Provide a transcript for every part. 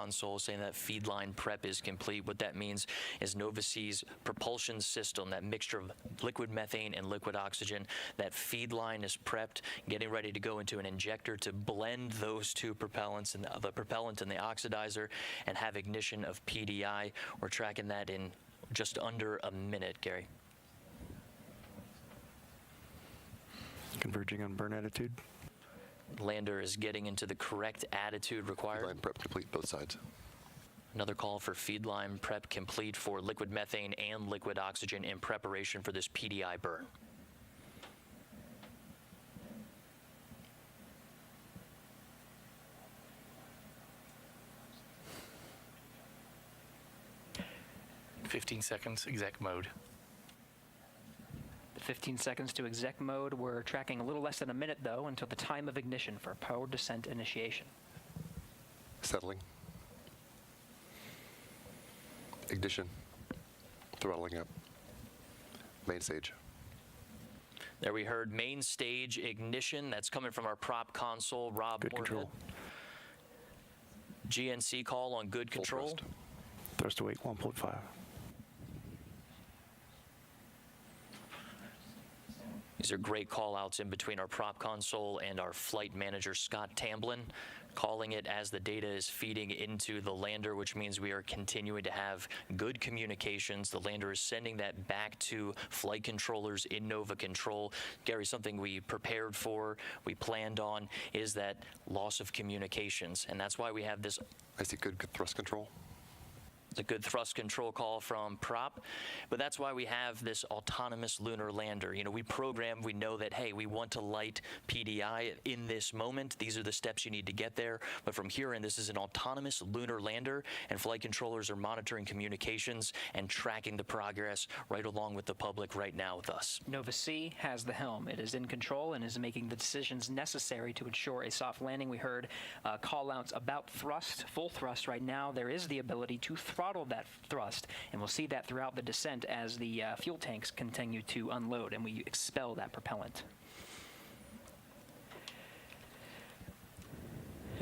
console saying that feed line prep is complete. What that means is Nova C's propulsion system, that mixture of liquid methane and liquid oxygen, that feed line is prepped, getting ready to go into an injector to blend those two propellants, and the propellant and the oxidizer, and have ignition of PDI. We're tracking that in just under a minute, Gary. Converging on burn attitude. Lander is getting into the correct attitude required. Feed line prep complete, both sides. Another call for feed line prep complete for liquid methane and liquid oxygen in preparation for this PDI burn. "15 seconds, exec mode." 15 seconds to exec mode. We're tracking a little less than a minute, though, until the time of ignition for powered descent initiation. Settling. Ignition. Throttling up. Main stage. There we heard main stage ignition. That's coming from our prop console, Rob Good Moorhead. control. GNC call on good Full control. thrust. Thrust to weight 1.5. These are great call-outs in between our prop console and our flight manager, Scott Tamblin, calling it as the data is feeding into the lander, which means we are continuing to have good communications. The lander is sending that back to flight controllers in Nova Control. Gary, something we prepared for, we planned on, is that loss of communications, and that's why we have this. I see good thrust control. It's a good thrust control call from prop, but that's why we have this autonomous lunar lander. You know, we program, we know that, hey, we want to light PDI in this moment. These are the steps you need to get there. But from here in, this is an autonomous lunar lander, and flight controllers are monitoring communications and tracking the progress right along with the public right now with us. Nova C has the helm. It is in control and is making the decisions necessary to ensure a soft landing. We heard call-outs about thrust, full thrust right now. There is the ability to throttle that thrust, and we'll see that throughout the descent as the fuel tanks continue to unload and we expel that propellant.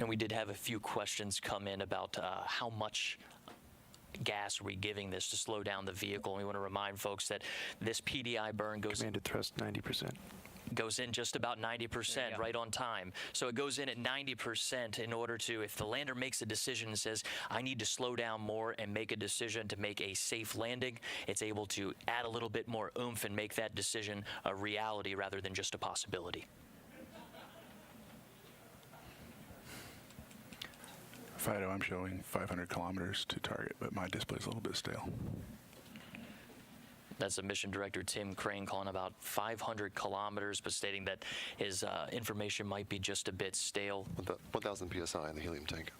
And we did have a few questions come in about how much gas are we giving this to slow down the vehicle. And we want to remind folks that this PDI burn goes Commanded thrust 90%. goes in just about 90%, right on time. So it goes in at 90% in order to, if the lander makes a decision and says, I need to slow down more and make a decision to make a safe landing, it's able to add a little bit more oomph and make that decision a reality rather than just a possibility. Fido, I'm showing 500 kilometers to target, but my display's a little bit stale. That's the mission director, Tim Crane, calling about 500 kilometers, but stating that his information might be just a bit stale. 1,000 PSI in the helium tank.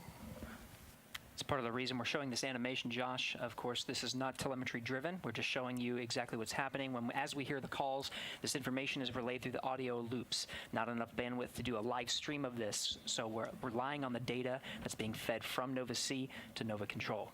It's part of the reason we're showing this animation, Josh. Of course, this is not telemetry driven. We're just showing you exactly what's happening. As we hear the calls, this information is relayed through the audio loops. Not enough bandwidth to do a live stream of this, so we're relying on the data that's being fed from Nova C to Nova Control.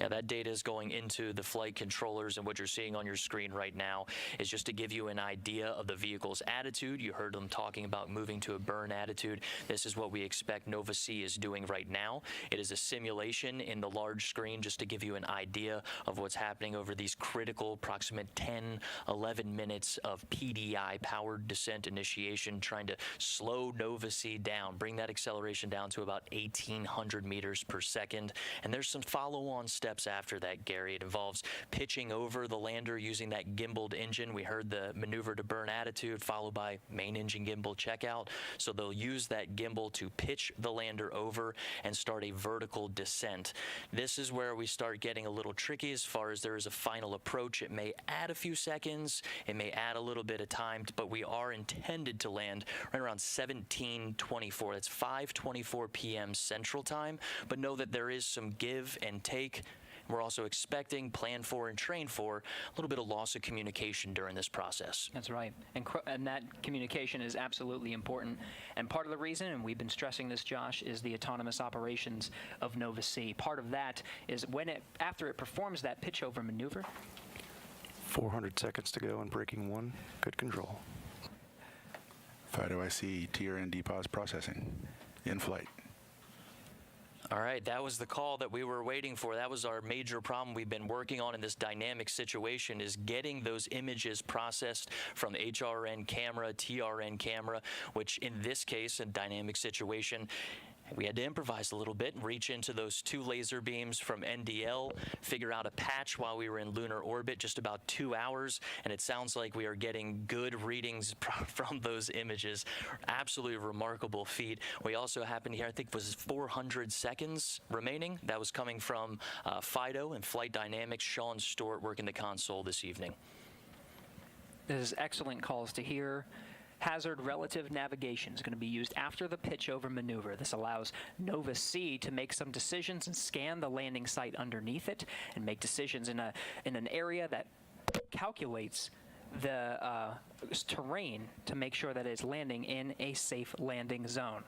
Yeah, that data is going into the flight controllers, and what you're seeing on your screen right now is just to give you an idea of the vehicle's attitude. You heard them talking about moving to a burn attitude. This is what we expect Nova C is doing right now. It is a simulation in the large screen just to give you an idea of what's happening over these critical approximate 10, 11 minutes of PDI, powered descent initiation, trying to slow Nova C down, bring that acceleration down to about 1,800 meters per second. And there's some follow-on steps after that, Gary. It involves pitching over the lander using that gimbaled engine. We heard the maneuver to burn attitude followed by main engine gimbal checkout. So they'll use that gimbal to pitch the lander over and start a vertical descent. This is where we start getting a little tricky as far as there is a final approach. It may add a few seconds, it may add a little bit of time, but we are intended to land right around 17:24. That's 5:24 p.m. Central Time, but know that there is some give and take. We're also expecting, plan for, and train for a little bit of loss of communication during this process. That's right. And that communication is absolutely important. And part of the reason, and we've been stressing this, Josh, is the autonomous operations of Nova C. Part of that is after it performs that pitch over maneuver. 400 seconds to go on braking 1. Good control. Fido, I see TRN depause processing in flight. All right, that was the call that we were waiting for. That was our major problem we've been working on in this dynamic situation, is getting those images processed from the HRN camera, TRN camera, which in this case, a dynamic situation, we had to improvise a little bit and reach into those 2 laser beams from NDL, figure out a patch while we were in lunar orbit, just about 2 hours, and it sounds like we are getting good readings from those images. Absolutely remarkable feat. We also happened here, I think it was 400 seconds remaining. That was coming from FIDO and Flight Dynamics. Sean Stewart working the console this evening. This is excellent calls to hear. Hazard relative navigation is going to be used after the pitch over maneuver. This allows Nova C to make some decisions and scan the landing site underneath it and make decisions in an area that calculates the terrain to make sure that it's landing in a safe landing zone.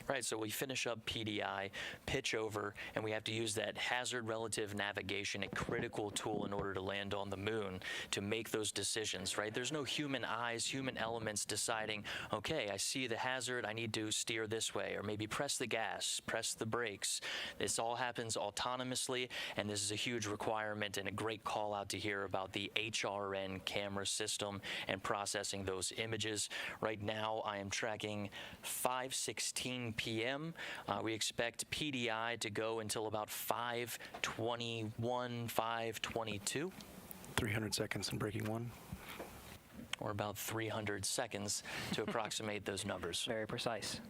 Right, so we finish up PDI, pitch over, and we have to use that hazard relative navigation, a critical tool in order to land on the moon, to make those decisions, right? There's no human eyes, human elements deciding, okay, I see the hazard, I need to steer this way, or maybe press the gas, press the brakes. This all happens autonomously, and this is a huge requirement and a great call out to hear about the HRN camera system and processing those images. Right now, I am tracking 5:16 p.m. We expect PDI to go until about 5:21, 5:22. 300 seconds and breaking 1. Or about 300 seconds to approximate those numbers. Very precise.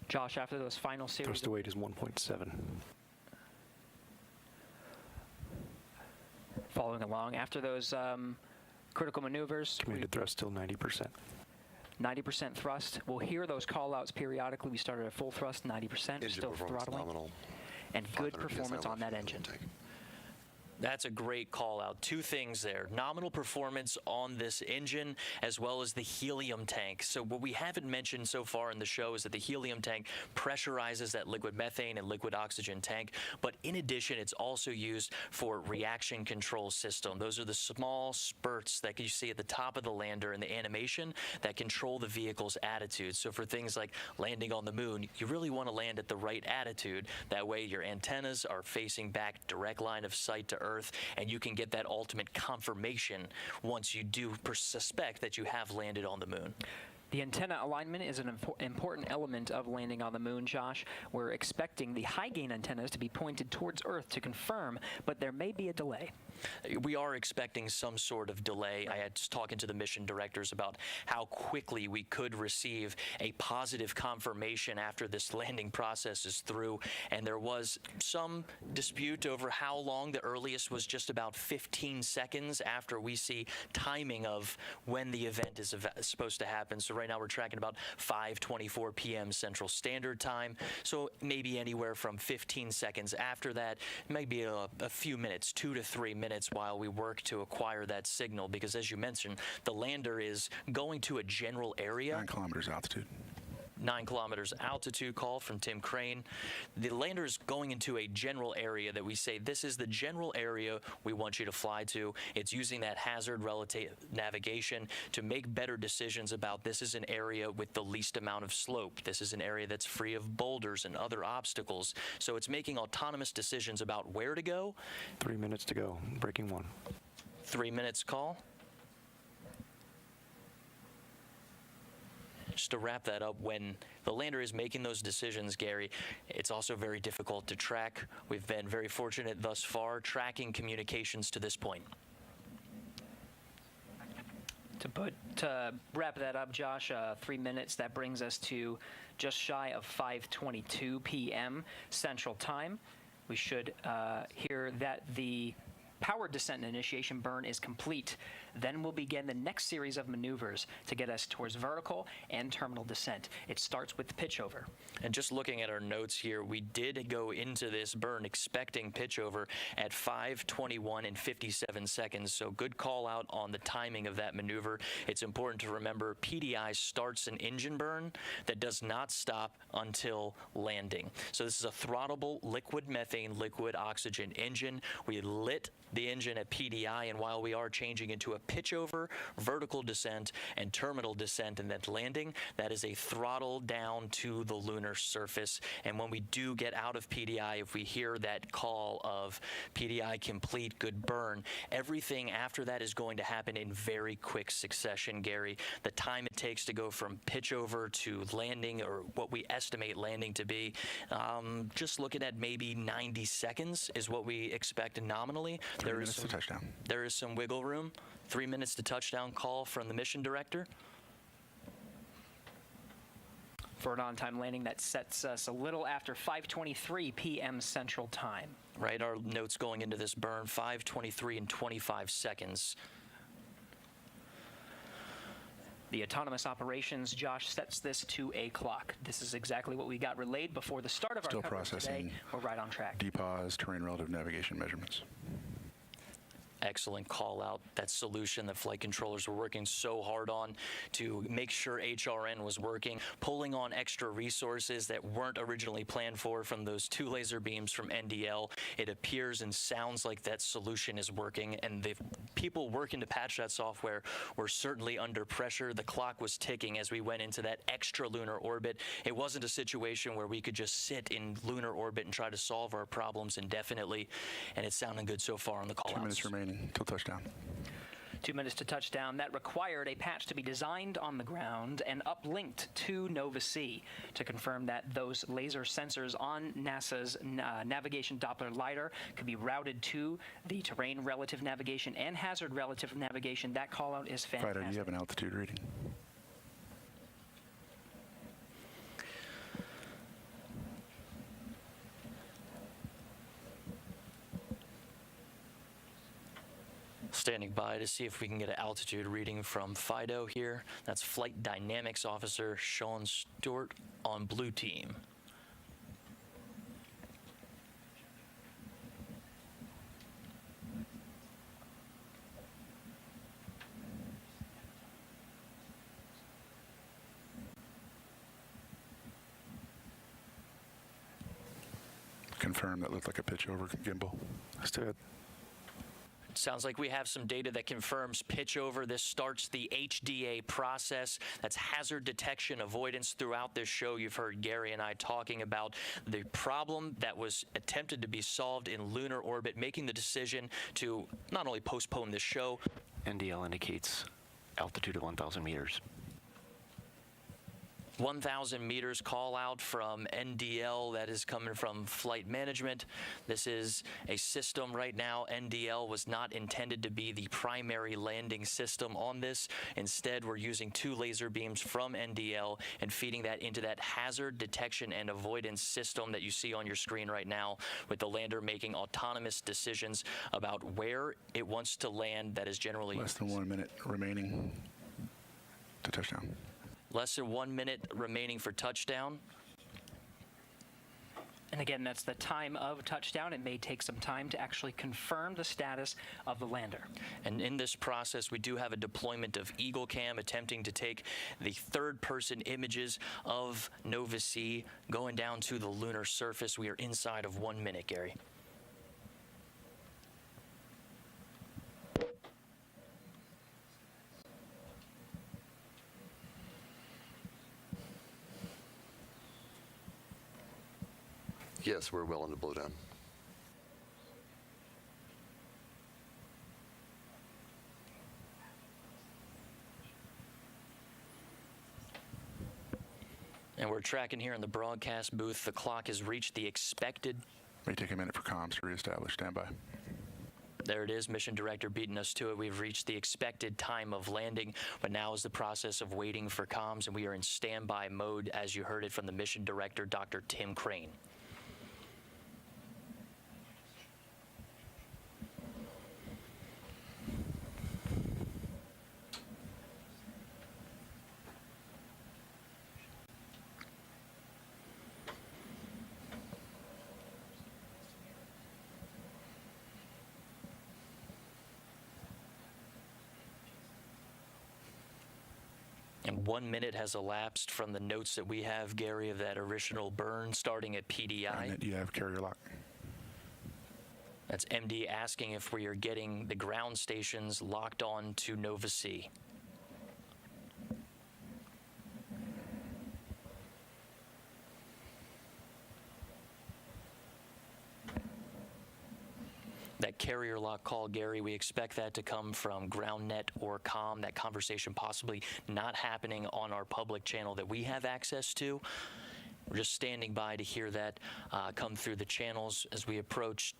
Josh, after those final series, Thrust to weight is 1.7. following along, after those critical maneuvers, Committed thrust still 90%. 90% thrust. We'll hear those call-outs periodically. We started at full thrust, 90%, Engine still performance throttling, nominal. and good 500 performance PSI on that left engine. tank. That's a great call out. 2 things there. Nominal performance on this engine as well as the helium tank. So what we haven't mentioned so far in the show is that the helium tank pressurizes that liquid methane and liquid oxygen tank. But in addition, it's also used for reaction control system. Those are the small spurts that you see at the top of the lander in the animation that control the vehicle's attitude. So for things like landing on the moon, you really want to land at the right attitude. That way your antennas are facing back, direct line of sight to Earth, and you can get that ultimate confirmation once you do suspect that you have landed on the moon. The antenna alignment is an important element of landing on the moon, Josh. We're expecting the high-gain antennas to be pointed towards Earth to confirm, but there may be a delay. We are expecting some sort of delay. I had talking to the mission directors about how quickly we could receive a positive confirmation after this landing process is through, and there was some dispute over how long. The earliest was just about 15 seconds after we see timing of when the event is supposed to happen. So right now we're tracking about 5:24 p.m. Central Standard Time. So maybe anywhere from 15 seconds after that, maybe a few minutes, 2 to 3 minutes while we work to acquire that signal. Because as you mentioned, the lander is going to a general area. 9 kilometers altitude. 9 kilometers altitude call from Tim Crane. The lander is going into a general area that we say, this is the general area we want you to fly to. It's using that hazard relative navigation to make better decisions about, this is an area with the least amount of slope. This is an area that's free of boulders and other obstacles. So it's making autonomous decisions about where to go. 3 minutes to go, breaking 1. 3 minutes call. Just to wrap that up, when the lander is making those decisions, Gary, it's also very difficult to track. We've been very fortunate thus far tracking communications to this point. To wrap that up, Josh, 3 minutes, that brings us to just shy of 5:22 p.m. Central Time. We should hear that the powered descent and initiation burn is complete, then we'll begin the next series of maneuvers to get us towards vertical and terminal descent. It starts with pitch over. And just looking at our notes here, we did go into this burn expecting pitch over at 5:21 and 57 seconds. So good call out on the timing of that maneuver. It's important to remember PDI starts an engine burn that does not stop until landing. So this is a throttleable liquid methane, liquid oxygen engine. We lit the engine at PDI, and while we are changing into a pitch over, vertical descent, and terminal descent and then landing, that is a throttle down to the lunar surface. And when we do get out of PDI, if we hear that call of PDI complete, good burn, everything after that is going to happen in very quick succession, Gary. The time it takes to go from pitch over to landing, or what we estimate landing to be, just looking at maybe 90 seconds is what we expect nominally. 3 minutes to touchdown. There is some wiggle room. 3 minutes to touchdown call from the mission director. For an on-time landing, that sets us a little after 5:23 p.m. Central Time. Right, our notes going into this burn, 5:23 and 25 seconds. The autonomous operations, Josh, sets this to a clock. This is exactly what we got relayed before the start of our Still coverage today. processing. We're right on track. DPAS, terrain relative navigation measurements. Excellent call out. That solution that flight controllers were working so hard on to make sure HRN was working, pulling on extra resources that weren't originally planned for from those 2 laser beams from NDL. It appears and sounds like that solution is working, and the people working to patch that software were certainly under pressure. The clock was ticking as we went into that extra lunar orbit. It wasn't a situation where we could just sit in lunar orbit and try to solve our problems indefinitely, and it's sounding good so far on the call outs. 2 minutes remaining till touchdown. 2 minutes to touchdown. That required a patch to be designed on the ground and uplinked to Nova C to confirm that those laser sensors on NASA's navigation Doppler lidar could be routed to the terrain relative navigation and hazard relative navigation. That call out is fantastic. Fighter, do you have an altitude reading? Standing by to see if we can get an altitude reading from FIDO here. That's Flight Dynamics Officer Sean Stewart on Blue Team. Confirm that looked like a pitch over gimbal. Let's do it. Sounds like we have some data that confirms pitch over. This starts the HDA process. That's hazard detection avoidance. Throughout this show, you've heard Gary and I talking about the problem that was attempted to be solved in lunar orbit, making the decision to not only postpone this show. NDL indicates altitude of 1,000 meters. 1,000 meters call out from NDL. That is coming from flight management. This is a system right now. NDL was not intended to be the primary landing system on this. Instead, we're using 2 laser beams from NDL and feeding that into that hazard detection and avoidance system that you see on your screen right now, with the lander making autonomous decisions about where it wants to land. That is generally Less than 1 minute remaining to touchdown. Less than 1 minute remaining for touchdown. And again, that's the time of touchdown. It may take some time to actually confirm the status of the lander. And in this process, we do have a deployment of Eagle Cam attempting to take the third-person images of Nova C going down to the lunar surface. We are inside of 1 minute, Gary. Yes, we're well into blowdown. And we're tracking here in the broadcast booth. The clock has reached the expected. May take a minute for comms to reestablish. Stand by. There it is, mission director beating us to it. We've reached the expected time of landing, but now is the process of waiting for comms, and we are in standby mode, as you heard it from the mission director, Dr. Tim Crane. And 1 minute has elapsed from the notes that we have, Gary, of that original burn starting at PDI. And you have carrier lock. That's MD asking if we are getting the ground stations locked on to Nova C. That carrier lock call, Gary, we expect that to come from GroundNet or COM, that conversation possibly not happening on our public channel that we have access to. We're just standing by to hear that come through the channels as we approach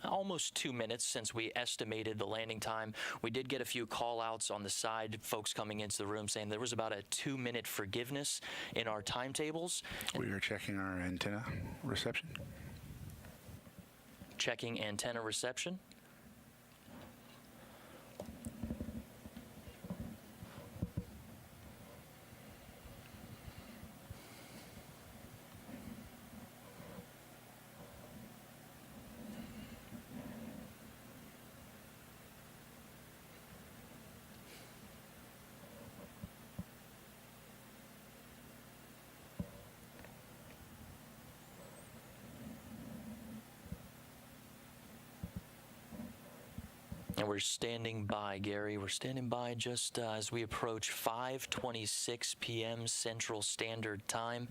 almost 2 minutes since we estimated the landing time. We did get a few call outs on the side, folks coming into the room saying there was about a 2-minute forgiveness in our timetables. We are checking our antenna reception. Checking antenna reception. And we're standing by, Gary. We're standing by just as we approach 5:26 p.m. Central Standard Time.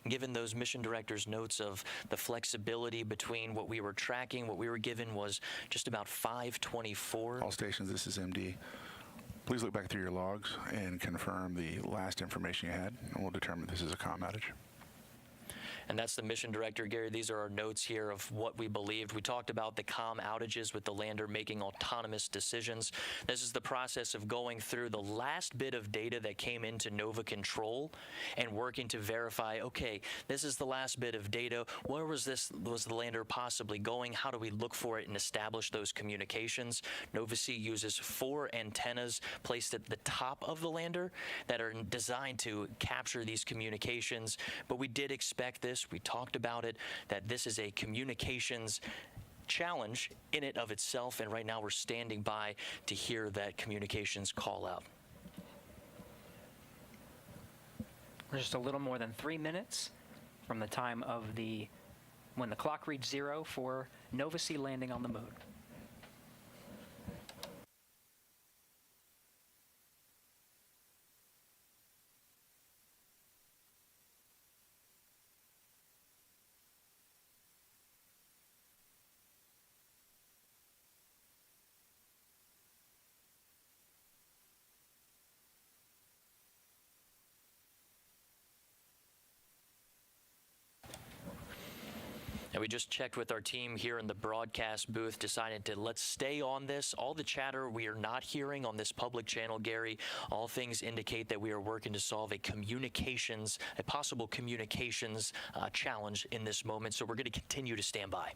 Given those mission directors' notes of the flexibility between what we were tracking, what we were given was just about 5:24. All stations, this is MD. Please look back through your logs and confirm the last information you had, and we'll determine this is a comm outage. And that's the mission director, Gary. These are our notes here of what we believed. We talked about the comm outages with the lander making autonomous decisions. This is the process of going through the last bit of data that came into Nova Control and working to verify, okay, this is the last bit of data. Where was the lander possibly going? How do we look for it and establish those communications? Nova C uses 4 antennas placed at the top of the lander that are designed to capture these communications. But we did expect this. We talked about it, that this is a communications challenge in it of itself, and right now we're standing by to hear that communications call out. We're just a little more than 3 minutes from the time of when the clock reads 0 for Nova C landing on the moon. And we just checked with our team here in the broadcast booth, decided to let's stay on this. All the chatter we are not hearing on this public channel, Gary, all things indicate that we are working to solve a possible communications challenge in this moment. So we're going to continue to stand by.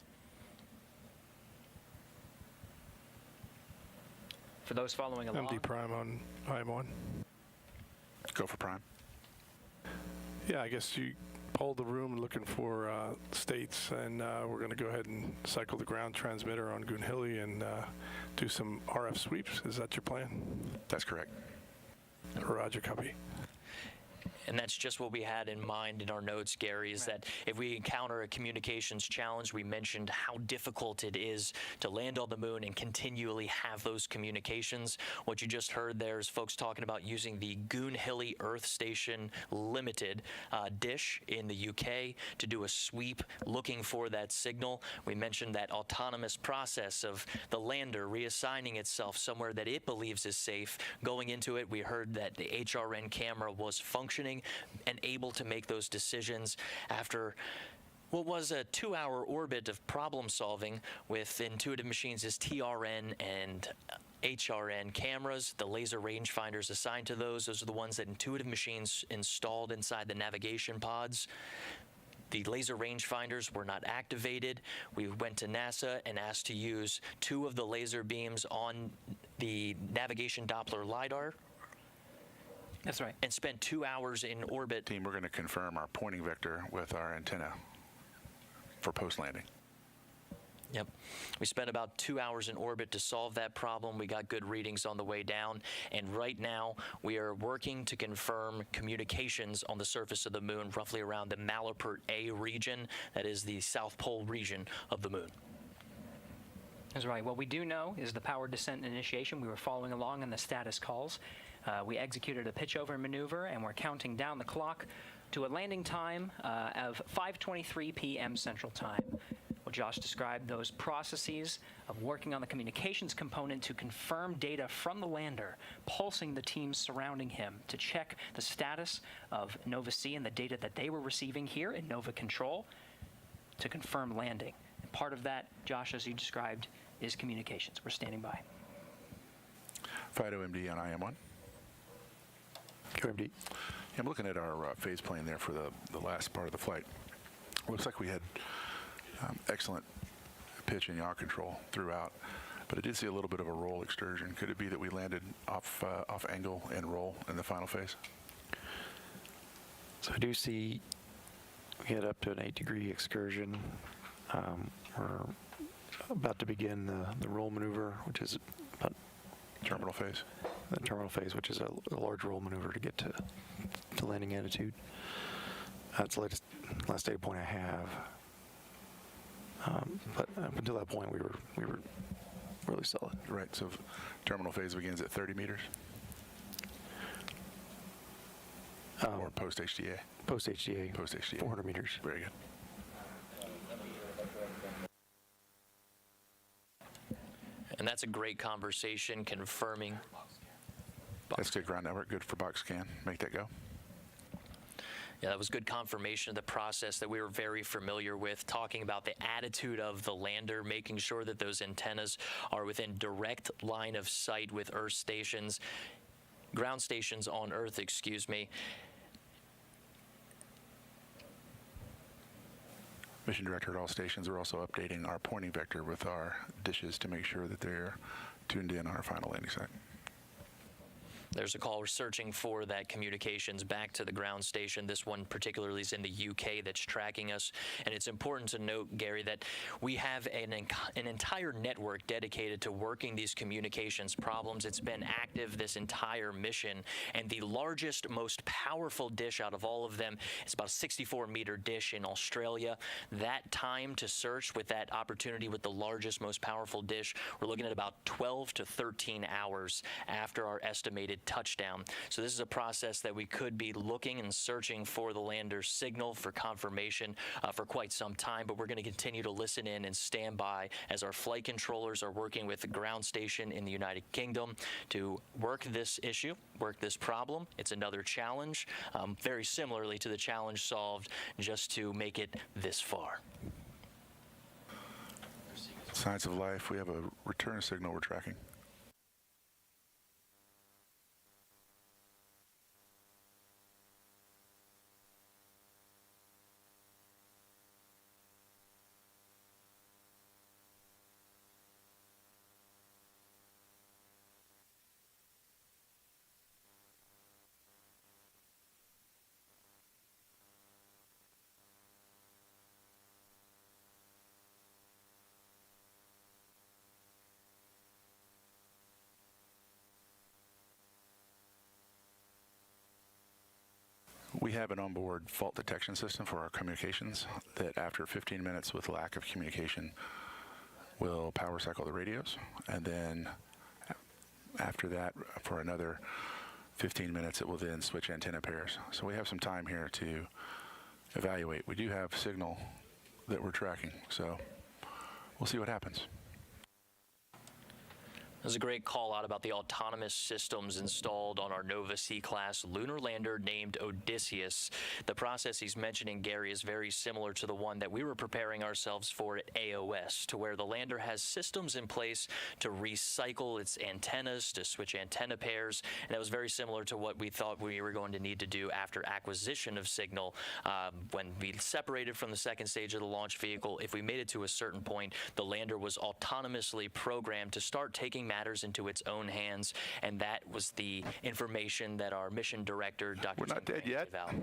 For those following along. MD Prime on IM1. Go for prime. Yeah, I guess you polled the room looking for states, and we're going to go ahead and cycle the ground transmitter on Goonhilly and do some RF sweeps. Is that your plan? That's correct. Roger, copy. And that's just what we had in mind in our notes, Gary, is that if we encounter a communications challenge, we mentioned how difficult it is to land on the moon and continually have those communications. What you just heard there is folks talking about using the Goonhilly Earth Station Limited dish in the UK to do a sweep looking for that signal. We mentioned that autonomous process of the lander reassigning itself somewhere that it believes is safe. Going into it, we heard that the HRN camera was functioning and able to make those decisions after what was a 2-hour orbit of problem solving with Intuitive Machines' TRN and HRN cameras, the laser rangefinders assigned to those. Those are the ones that Intuitive Machines installed inside the navigation pods. The laser rangefinders were not activated. We went to NASA and asked to use 2 of the laser beams on the navigation Doppler LiDAR. That's right. And spent 2 hours in orbit. Team, we're going to confirm our pointing vector with our antenna for post-landing. Yep. We spent about 2 hours in orbit to solve that problem. We got good readings on the way down. And right now, we are working to confirm communications on the surface of the moon, roughly around the Malapert A region. That is the South Pole region of the moon. That's right. What we do know is the powered descent initiation. We were following along on the status calls. We executed a pitch-over maneuver, and we're counting down the clock to a landing time of 5:23 p.m. Central Time. Well, Josh described those processes of working on the communications component to confirm data from the lander, pulsing the teams surrounding him to check the status of Nova C and the data that they were receiving here in Nova Control to confirm landing. And part of that, Josh, as you described, is communications. We're standing by. Fido MD on IM1. QMD. I'm looking at our phase plane there for the last part of the flight. Looks like we had excellent pitch and yaw control throughout, but I did see a little bit of a roll excursion. Could it be that we landed off angle and roll in the final phase? So I do see we had up to an 8-degree excursion. We're about to begin the roll maneuver, which is about Terminal phase. the terminal phase, which is a large roll maneuver to get to landing attitude. That's the last data point I have. But up until that point, we were really solid. Right, so terminal phase begins at 30 meters? Or post-HDA? Post-HDA. Post-HDA. 400 meters. Very good. And that's a great conversation confirming. That's good ground network, good for box scan. Make that go. Yeah, that was good confirmation of the process that we were very familiar with, talking about the attitude of the lander, making sure that those antennas are within direct line of sight with Earth stations, ground stations on Earth, excuse me. Mission director at all stations are also updating our pointing vector with our dishes to make sure that they're tuned in on our final landing site. There's a call. We're searching for that communications back to the ground station. This one particularly is in the UK that's tracking us. And it's important to note, Gary, that we have an entire network dedicated to working these communications problems. It's been active this entire mission. And the largest, most powerful dish out of all of them is about a 64-meter dish in Australia. That time to search with that opportunity with the largest, most powerful dish, we're looking at about 12 to 13 hours after our estimated touchdown. So this is a process that we could be looking and searching for the lander's signal for confirmation for quite some time, but we're going to continue to listen in and stand by as our flight controllers are working with the ground station in the United Kingdom to work this issue, work this problem. It's another challenge, very similarly to the challenge solved just to make it this far. Science of life, we have a return signal we're tracking. We have an onboard fault detection system for our communications that after 15 minutes with lack of communication will power cycle the radios, and then after that for another 15 minutes it will then switch antenna pairs. So we have some time here to evaluate. We do have signal that we're tracking, so we'll see what happens. There's a great call out about the autonomous systems installed on our Nova C-class lunar lander named Odysseus. The process he's mentioning, Gary, is very similar to the one that we were preparing ourselves for at AOS, to where the lander has systems in place to recycle its antennas, to switch antenna pairs, and that was very similar to what we thought we were going to need to do after acquisition of signal. When we separated from the second stage of the launch vehicle, if we made it to a certain point, the lander was autonomously programmed to start taking matters into its own hands, and that was the information that our mission director, Dr. We're not dead yet. gave out.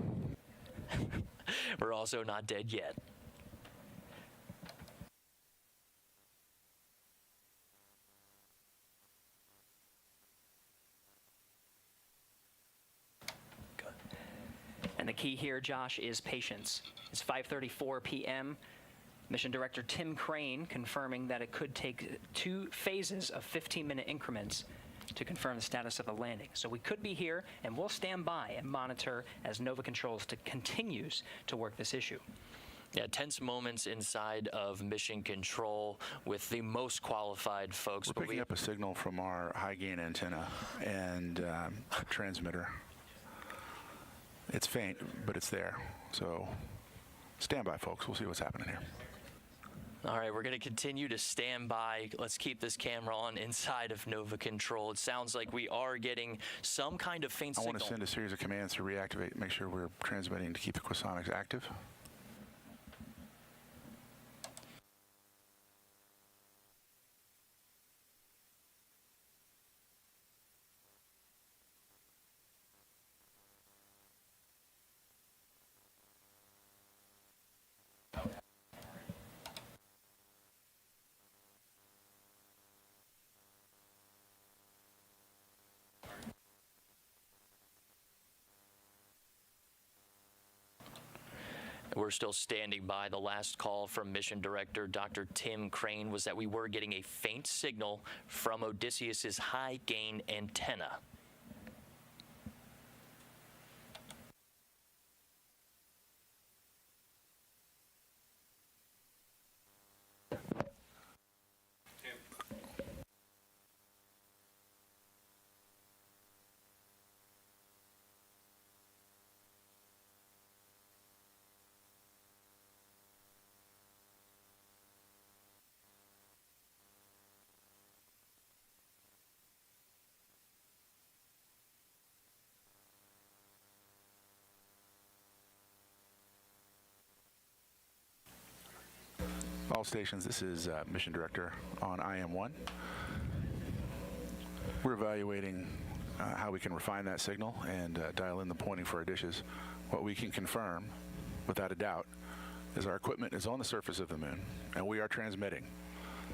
We're also not dead yet. the key here, Josh, is patience. It's 5:34 p.m. Mission Director Tim Crane confirming that it could take 2 phases of 15-minute increments to confirm the status of the landing. So we could be here, and we'll stand by and monitor as Nova Controls continues to work this issue. Yeah, tense moments inside of Mission Control with the most qualified folks. We're picking up a signal from our high-gain antenna and transmitter. It's faint, but it's there. So stand by, folks. We'll see what's happening here. All right, we're going to continue to stand by. Let's keep this camera on inside of Nova Control. It sounds like we are getting some kind of faint I signal. want to send a series of commands to reactivate, make sure we're transmitting to keep the Quasonics active. We're still standing by. The last call from Mission Director Dr. Tim Crane was that we were getting a faint signal from Odysseus's high-gain antenna. All stations, this is Mission Director on IM-1. We're evaluating how we can refine that signal and dial in the pointing for our dishes. What we can confirm, without a doubt, is our equipment is on the surface of the moon, and we are transmitting.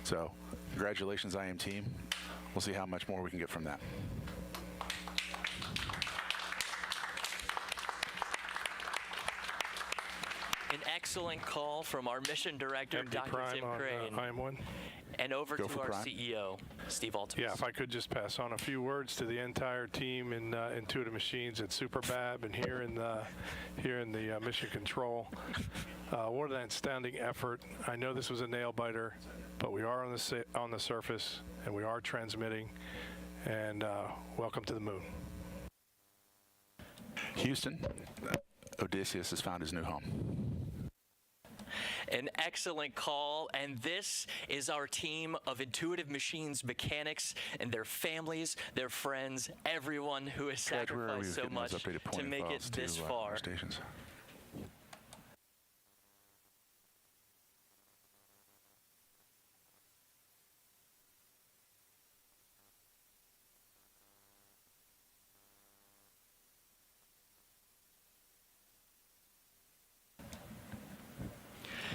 So, congratulations, IM team. We'll see how much more we can get from that. An excellent call from our Mission Director, MD Dr. Prime Tim on Crane. IM1. And over Go to for our Prime. CEO, Steve Artemis. Yeah, if I could just pass on a few words to the entire team in Intuitive Machines at Superbab and here in the Mission Control. What an outstanding effort. I know this was a nail biter, but we are on the surface and we are transmitting. And welcome to the moon. Houston, Odysseus has found his new home. An excellent call, and this is our team of Intuitive Machines mechanics and their families, their friends, everyone who has Chad, where are we sacrificed so getting much those updated to pointing make it files this to, far. our stations?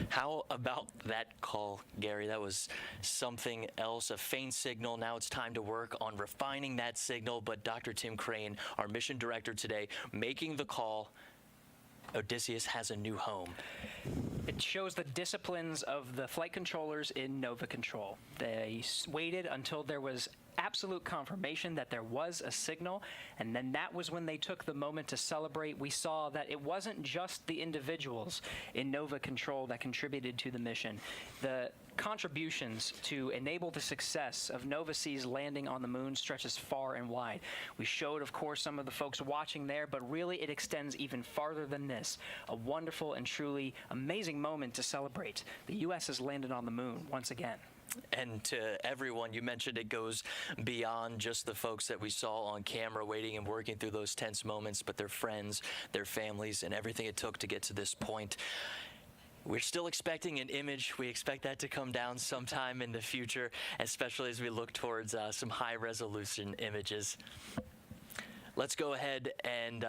How about that call, Gary? That was something else, a faint signal. Now it's time to work on refining that signal. But Dr. Tim Crane, our mission director today, making the call. Odysseus has a new home. It shows the disciplines of the flight controllers in Nova Control. They waited until there was absolute confirmation that there was a signal, and then that was when they took the moment to celebrate. We saw that it wasn't just the individuals in Nova Control that contributed to the mission. The contributions to enable the success of Nova C's landing on the moon stretches far and wide. We showed, of course, some of the folks watching there, but really it extends even farther than this. A wonderful and truly amazing moment to celebrate. The U.S. has landed on the moon once again. And to everyone, you mentioned it goes beyond just the folks that we saw on camera waiting and working through those tense moments, but their friends, their families, and everything it took to get to this point. We're still expecting an image. We expect that to come down sometime in the future, especially as we look towards some high-resolution images. Let's go ahead and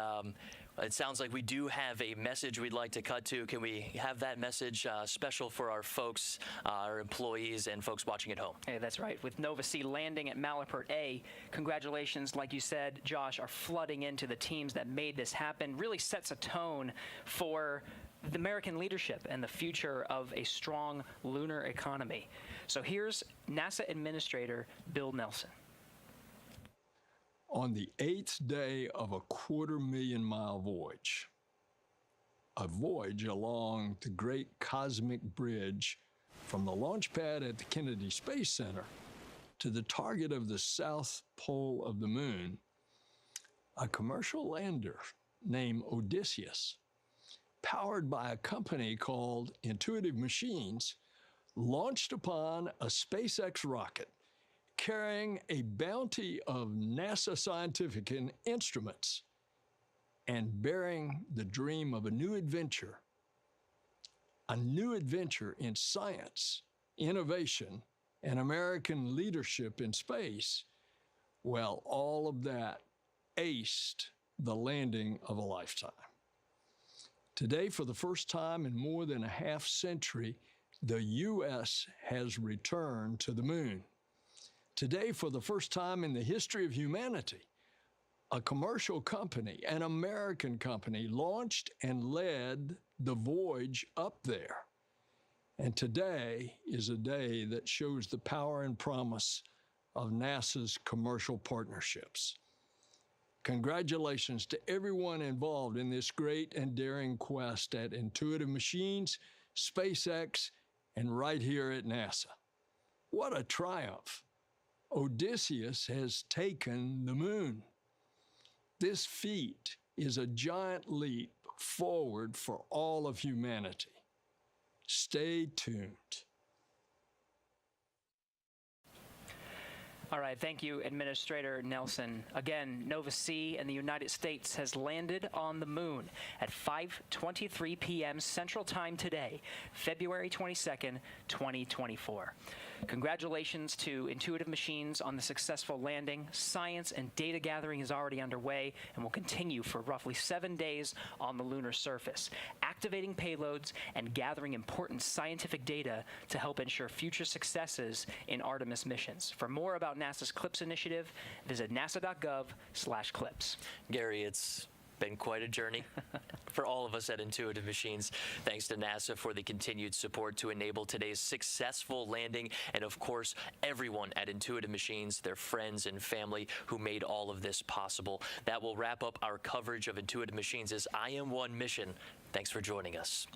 It sounds like we do have a message we'd like to cut to. Can we have that message special for our folks, our employees, and folks watching at home? Hey, that's right. With Nova C landing at Malapert A, congratulations, like you said, Josh, are flooding into the teams that made this happen. Really sets a tone for the American leadership and the future of a strong lunar economy. So here's NASA Administrator Bill Nelson. On the 8th day of a 250,000-mile voyage, a voyage along the Great Cosmic Bridge from the launch pad at the Kennedy Space Center to the target of the South Pole of the Moon, a commercial lander named Odysseus, powered by a company called Intuitive Machines, launched upon a SpaceX rocket carrying a bounty of NASA scientific instruments and bearing the dream of a new adventure in science, innovation, and American leadership in space. Well, all of that aced the landing of a lifetime. Today, for the first time in more than a half century, the U.S. has returned to the moon. Today, for the first time in the history of humanity, a commercial company, an American company, launched and led the voyage up there. And today is a day that shows the power and promise of NASA's commercial partnerships. Congratulations to everyone involved in this great and daring quest at Intuitive Machines, SpaceX, and right here at NASA. What a triumph! Odysseus has taken the moon. This feat is a giant leap forward for all of humanity. Stay tuned. All right, thank you, Administrator Nelson. Again, Nova C and the United States has landed on the moon at 5:23 p.m. Central Time today, February 22nd, 2024. Congratulations to Intuitive Machines on the successful landing. Science and data gathering is already underway and will continue for roughly 7 days on the lunar surface, activating payloads and gathering important scientific data to help ensure future successes in Artemis missions. For more about NASA's CLPS initiative, visit nasa.gov/CLPS. Gary, it's been quite a journey for all of us at Intuitive Machines. Thanks to NASA for the continued support to enable today's successful landing, and of course, everyone at Intuitive Machines, their friends and family who made all of this possible. That will wrap up our coverage of Intuitive Machines' IM-1 mission. Thanks for joining us.